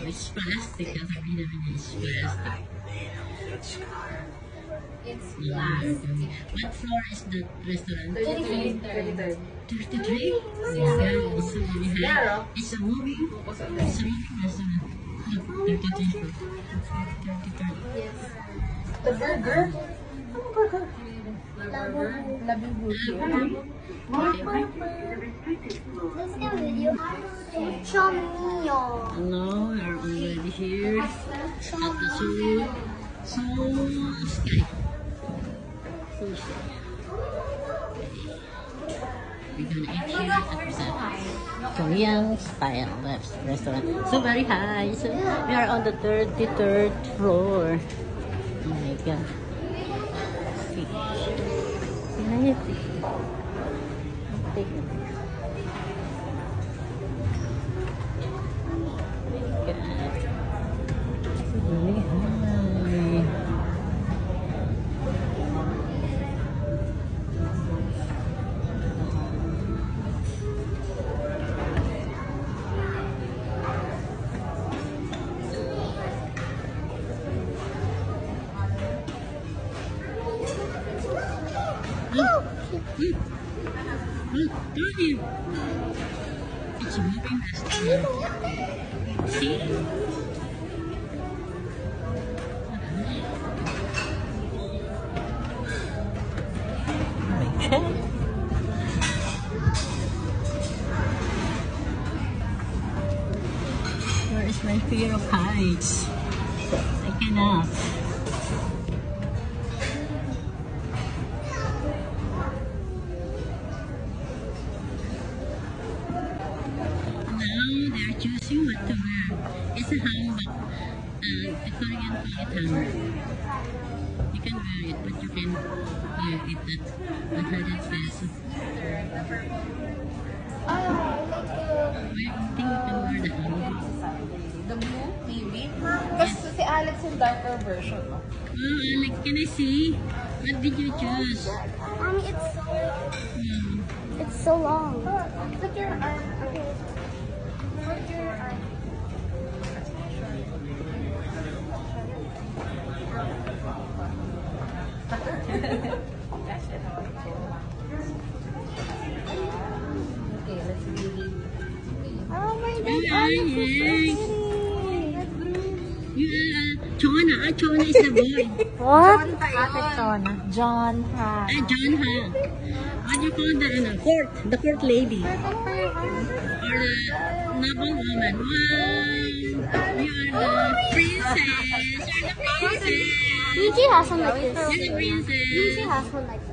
It's plastic. Kasi pinamili is plastic. It's Yeah. plastic. What floor is the restaurant? 33rd. 33? Yeah, it's a movie. Yeah. It's a movie. It's a movie restaurant. Look, 33 floor. 33rd. Yes. The burger? Anong burger? Labubu here. Let's get a video. Show me your. Now we are already here at the Seoul Sky. Seoul Sky. We're gonna eat here at the Korean style restaurant. So very high. So we are on the 33rd floor. Oh my god. See. Nice. Take it. Really high. Look, it's a moving restaurant. See? Where is my fear of heights? I cannot. Now they're choosing what to wear. It's a hanbok. The Korean call it hanbok. You can wear it, but you can wear it at 100 pesos. Where think you can wear the hanbok? The blue, maybe? Kasi si Alex yung darker version. No? Oh, Alex, can I see? What did you choose? Mommy, it's so long. Put your arm. Put your arm. Okay, let's begin. Oh my God, Yeah, Alex is so yes. pretty. Chona. Chona is the boy. What? Ate Chona. John Ha. John Ha. What do you call the fourth lady? Or the noble woman? Wow! You are the princess! You're the princess! Yuji has one like this. You're the princess! Yuji has one like that.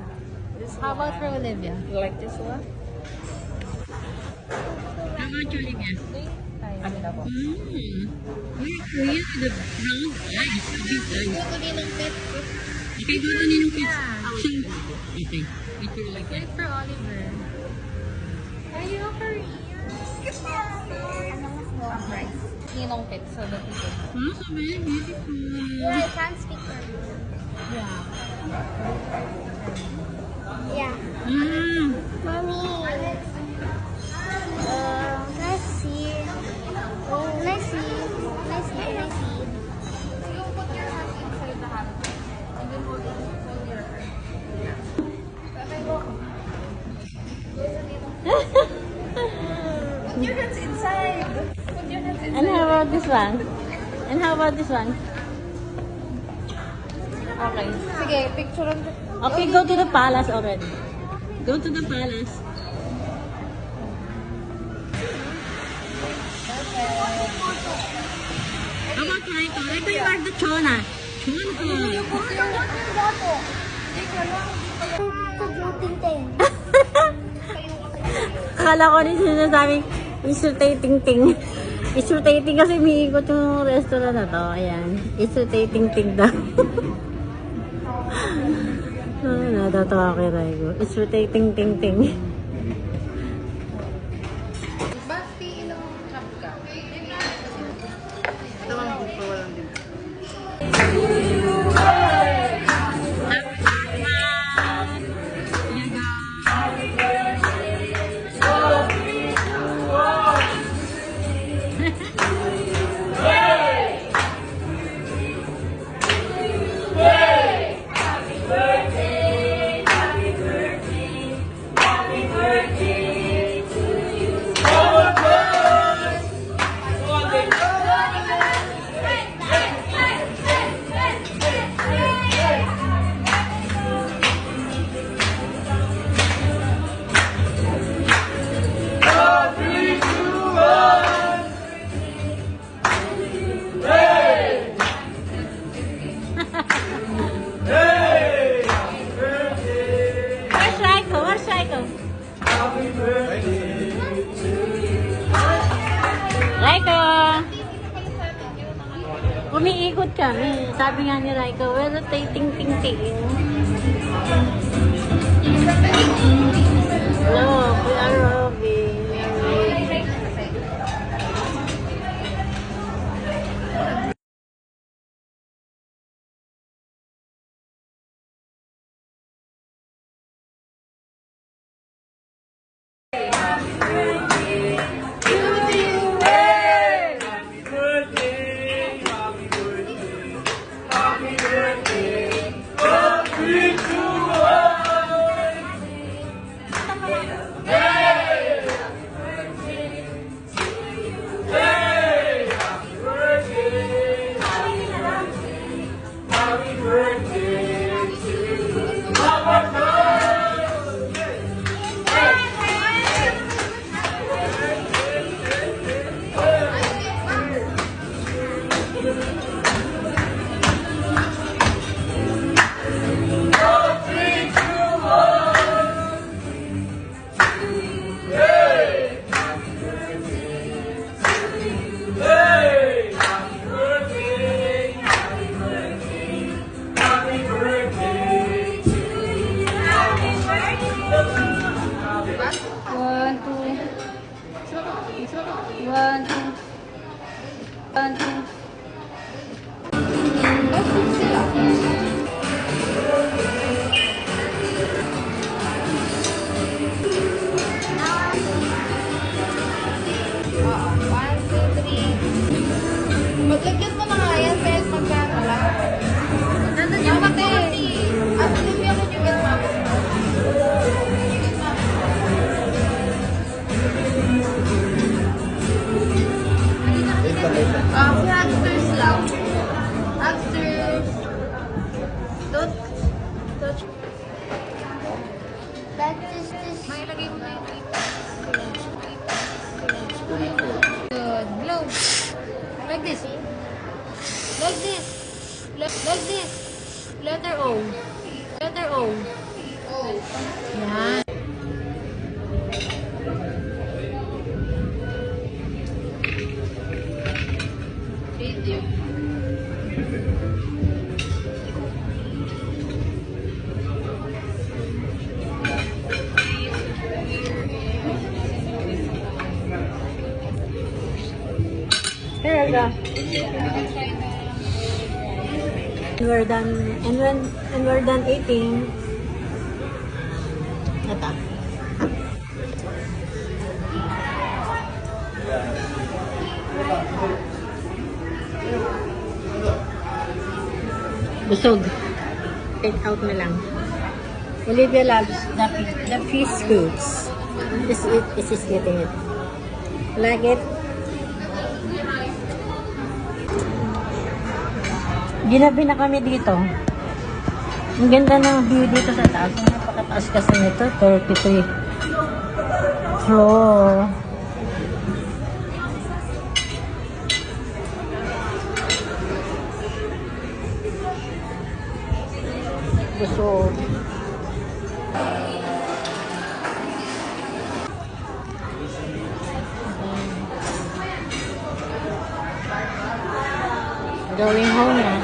How about for Olivia? You like this one? How about you, Olivia? Ano na po? We're Korean with the brown eyes. Big eyes. Ito din ng pet. Okay, go to Ninong Kids. So, okay. It will like that. Wait for Oliver. Are you Korean? Ninong pet, so that you can. Oh, so very beautiful. Yeah, I can't speak Korean. Yeah. Yeah. Mommy. Let's see. Let's see. Let's see. Let's see. You put your hand inside the hat. And then hold your hand. Put your hands inside. Put your hands inside. And how about this one? And how about this one? Okay. Sige, picture on. Okay, go to the palace already. Go to the palace. How about Raiko? Raiko, you are the Chona. Chona. Akala ko rin sinasabing it's rotating ting. It's rotating kasi umiikot yung restaurant na to. Ayan. It's rotating ting daw. Natatawa kay Raigo. It's rotating ting ting. Basti, ilang cup ka? Ito ang buko, walang din. Yeah. Umiikot kami. Sabi nga ni Raiko, well, ting-ting-ting. Hello, Kuya Robby. Maglagyan mo na nga yan, Bes. Magkano lang. Nandun yung mati. At lumya ko yung ganda. Hamsters lang. Hamsters. Don't touch. That is this. May ilagay mo na yung good. Blow. Like this. Like this. Like this. Letter O. Letter O. O. Yan. Video. Here we go. And we're done eating. Ito. Busog. Take out na lang. Olivia loves the fish scoops. This is eating it. Like it? Ginabi na kami dito. Ang ganda ng view dito sa taas. Napakataas kasi nito. 33 floor. Busog. Going home na.